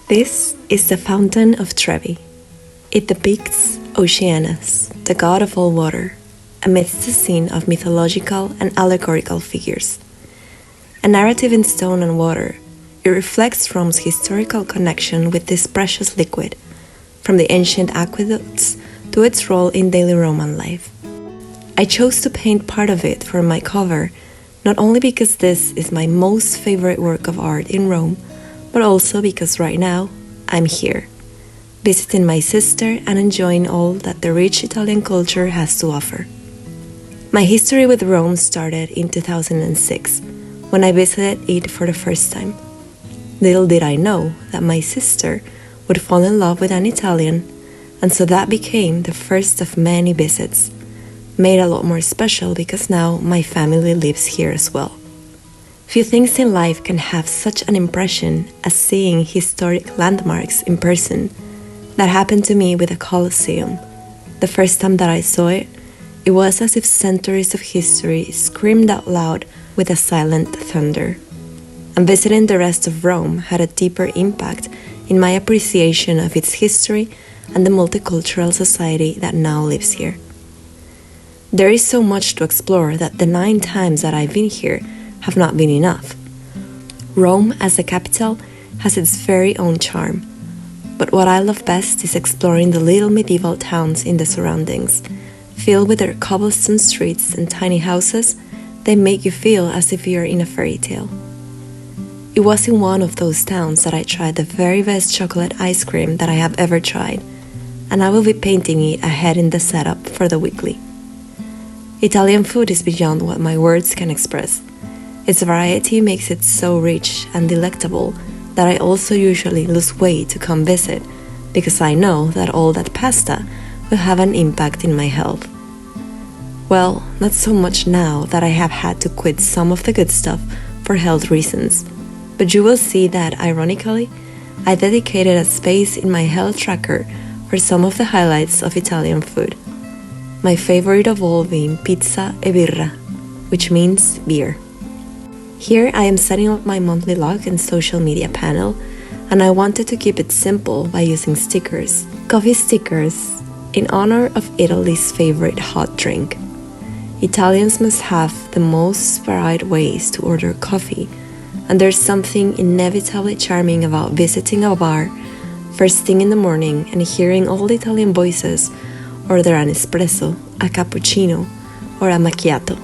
This is the Fountain of Trevi. It depicts Oceanus, the god of all water, amidst a scene of mythological and allegorical figures. A narrative in stone and water, it reflects Rome's historical connection with this precious liquid, from the ancient aqueducts to its role in daily Roman life. I chose to paint part of it for my cover, not only because this is my most favorite work of art in Rome, but also because right now I'm here, visiting my sister and enjoying all that the rich Italian culture has to offer. My history with Rome started in 2006, when I visited it for the first time. Little did I know that my sister would fall in love with an Italian, and so that became the first of many visits, made a lot more special because now my family lives here as well. Few things in life can have such an impression as seeing historic landmarks in person. That happened to me with the Colosseum. The first time that I saw it, it was as if centuries of history screamed out loud with a silent thunder. And visiting the rest of Rome had a deeper impact in my appreciation of its history and the multicultural society that now lives here. There is so much to explore that the 9 times that I've been here have not been enough. Rome as a capital has its very own charm, but what I love best is exploring the little medieval towns in the surroundings. Filled with their cobblestone streets and tiny houses, they make you feel as if you're in a fairy tale. It was in one of those towns that I tried the very best chocolate ice cream that I have ever tried, and I will be painting it ahead in the setup for the weekly. Italian food is beyond what my words can express. Its variety makes it so rich and delectable that I also usually lose weight to come visit, because I know that all that pasta will have an impact in my health. Well, not so much now that I have had to quit some of the good stuff for health reasons, but you will see that, ironically, I dedicated a space in my health tracker for some of the highlights of Italian food. My favorite of all being pizza e birra, which means beer. Here I am setting up my monthly log and social media panel, and I wanted to keep it simple by using stickers. Coffee stickers, in honor of Italy's favorite hot drink. Italians must have the most varied ways to order coffee, and there's something inevitably charming about visiting a bar first thing in the morning and hearing all the Italian voices order an espresso, a cappuccino, or a macchiato.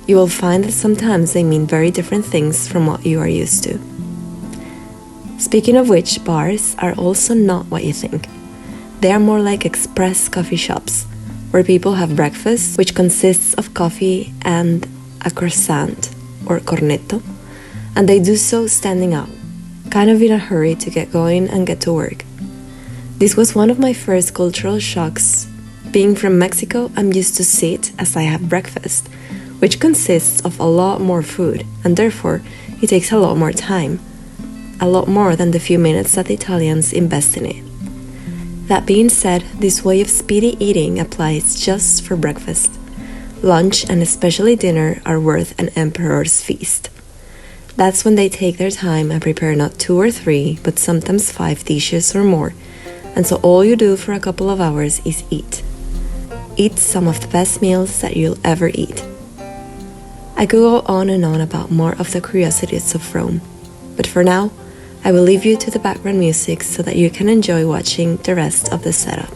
You will find that sometimes they mean very different things from what you are used to. Speaking of which, bars are also not what you think. They are more like express coffee shops, where people have breakfast, which consists of coffee and a croissant, or cornetto, and they do so standing up, kind of in a hurry to get going and get to work. This was one of my first cultural shocks. Being from Mexico, I'm used to sit as I have breakfast, which consists of a lot more food, and therefore it takes a lot more time, a lot more than the few minutes that the Italians invest in it. That being said, this way of speedy eating applies just for breakfast. Lunch and especially dinner are worth an emperor's feast. That's when they take their time and prepare not 2 or 3, but sometimes 5 dishes or more, and so all you do for a couple of hours is eat. Eat some of the best meals that you'll ever eat. I could go on and on about more of the curiosities of Rome, but for now, I will leave you to the background music so that you can enjoy watching the rest of the setup.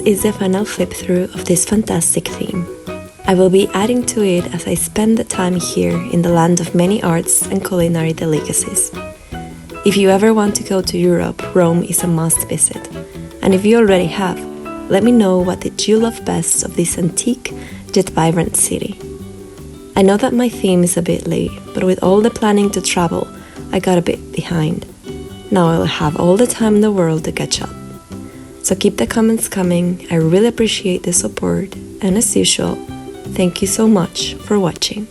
is the final flip through of this fantastic theme. I will be adding to it as I spend the time here in the land of many arts and culinary delicacies. If you ever want to go to Europe, Rome is a must visit. And if you already have, let me know what did you love best of this antique yet vibrant city. I know that my theme is a bit late, but with all the planning to travel, I got a bit behind. Now I'll have all the time in the world to catch up. So keep the comments coming, I really appreciate the support, and as usual, thank you so much for watching.